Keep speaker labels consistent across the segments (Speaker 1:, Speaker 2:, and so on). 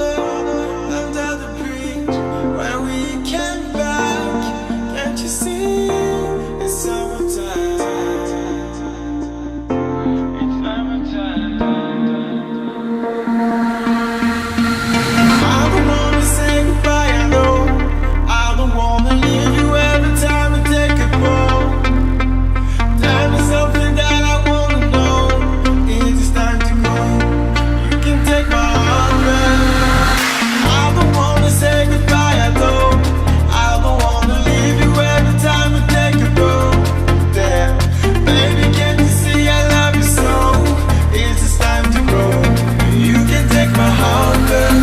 Speaker 1: under the bridge where we came back. Can't you see it's summertime? It's summertime. I don't wanna say goodbye, I know. I don't wanna leave you every time I take a boat. Tell me something that I wanna know. Is it time to go? You can take my heart back. I don't wanna say goodbye, I don't. I don't wanna leave you every time I take a boat. Damn, baby, can't you see I love you so? Is it time to go? You can take my heart back.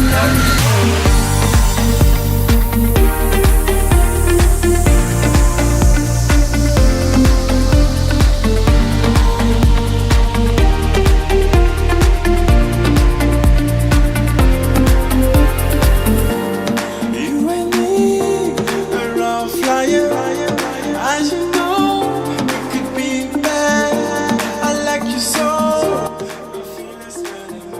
Speaker 1: As you know, you could be bad. I like you so. The feeling's burning.